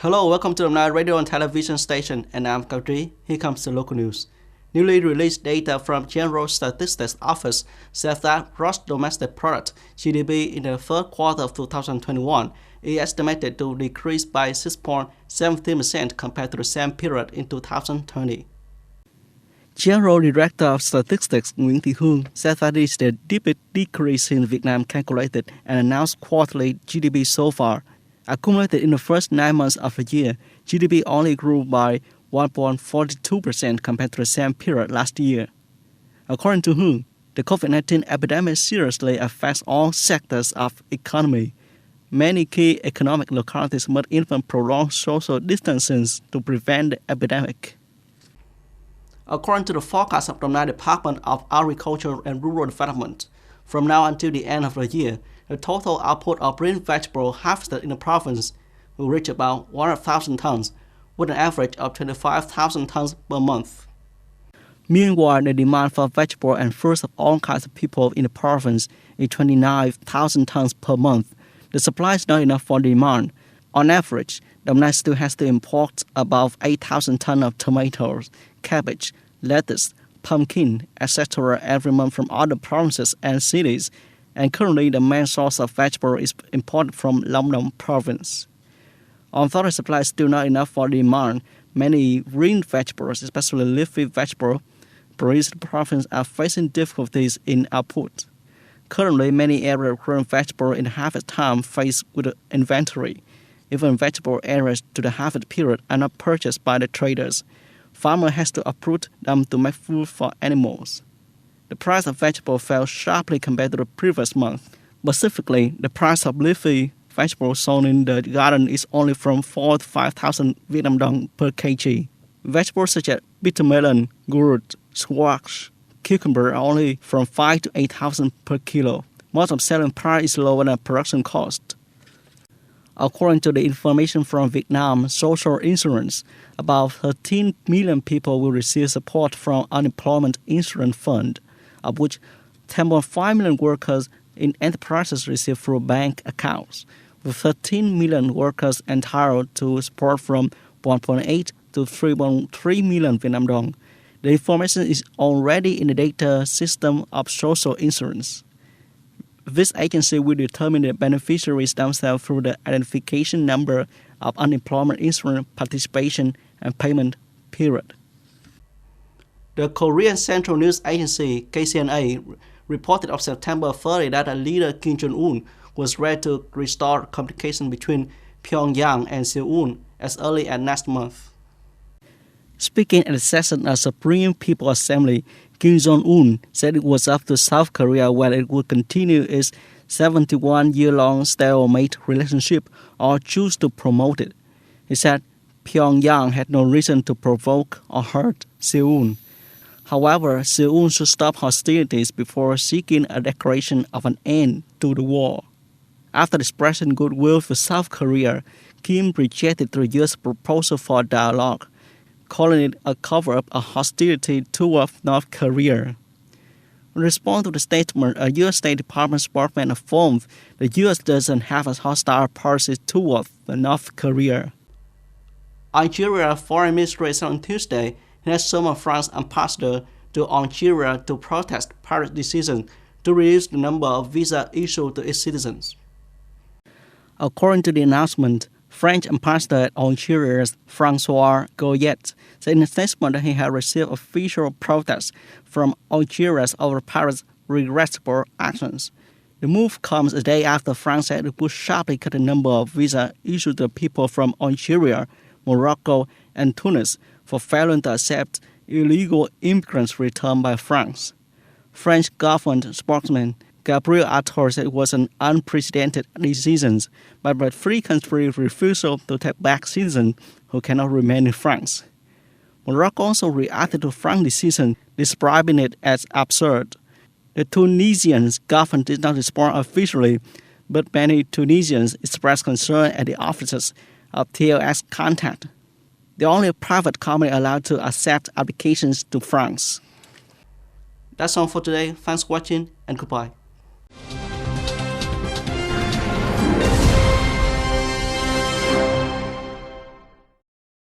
Hello, welcome to the Night Radio and Television Station, and I'm Kaudri. Here comes the local news. Newly released data from General Statistics Office says that gross domestic product (GDP) in the third quarter of 2021 is estimated to decrease by 6.17% compared to the same period in 2020. General Director of Statistics Nguyễn Thị Hương said that it is the deepest decrease in Vietnam calculated and announced quarterly GDP so far. Accumulated in the first 9 months of the year, GDP only grew by 1.42% compared to the same period last year. According to Hương, the COVID-19 epidemic seriously affects all sectors of economy. Many key economic localities must even prolong social distancing to prevent the epidemic. According to the forecast of the Department of Agriculture and Rural Development, from now until the end of the year, the total output of green vegetable harvested in the province will reach about 100,000 tons, with an average of 25,000 tons per month. Meanwhile, the demand for vegetable and fruits of all kinds of people in the province is 29,000 tons per month. The supply is not enough for demand. On average, the Domnai still has to import above 8,000 tons of tomatoes, cabbage, lettuce, pumpkin, etc. every month from other provinces and cities, and currently the main source of vegetable is imported from Long Dong province. Although the supply is still not enough for demand, many green vegetables, especially leafy vegetables, produced in the province are facing difficulties in output. Currently, many areas of growing vegetables in harvest time face with inventory. Even vegetable areas to the harvest period are not purchased by the traders. Farmer has to uproot them to make food for animals. The price of vegetables fell sharply compared to the previous month. Specifically, the price of leafy vegetables sold in the garden is only from 4,000 to 5,000 Vietnam dong per kg. Vegetables such as bitter melon, gourd, squash, cucumber are only from 5,000 to 8,000 per kilo. Most of selling price is lower than production cost. According to the information from Vietnam Social Insurance, about 13 million people will receive support from Unemployment Insurance Fund, of which 10.5 million workers in enterprises receive through bank accounts, with 13 million workers entitled to support from 1.8 to 3.3 million Vietnam dong. The information is already in the data system of social insurance. This agency will determine the beneficiaries themselves through the identification number of unemployment insurance participation and payment period. The Korean Central News Agency, KCNA, reported on September 30 that a leader Kim Jong-un was ready to restore communication between Pyongyang and Seoul as early as next month. Speaking at the session of Supreme People's Assembly, Kim Jong-un said it was up to South Korea whether it would continue its 71-year-long stalemate relationship or choose to promote it. He said Pyongyang had no reason to provoke or hurt Seoul. However, Seoul should stop hostilities before seeking a declaration of an end to the war. After expressing goodwill for South Korea, Kim rejected the U.S. proposal for dialogue, calling it a cover-up of hostility toward North Korea. In response to the statement, a U.S. State Department spokesman affirmed the U.S. doesn't have a hostile policy toward North Korea. Algeria Foreign Ministry said on Tuesday it has summoned France's ambassador to Algeria to protest Paris' decision to reduce the number of visas issued to its citizens. According to the announcement, French ambassador at Algeria, François Goyet, said in a statement that he had received official protests from Algeria over Paris' regrettable actions. The move comes a day after France said it would sharply cut the number of visas issued to people from Algeria, Morocco, and Tunis for failing to accept illegal immigrants returned by France. French government spokesman Gabriel Attal said it was an unprecedented decision by the free country's refusal to take back citizens who cannot remain in France. Morocco also reacted to France's decision, describing it as absurd. The Tunisian government did not respond officially, but many Tunisians expressed concern at the offices of TLS Contact, the only private company allowed to accept applications to France. That's all for today. Thanks for watching and goodbye.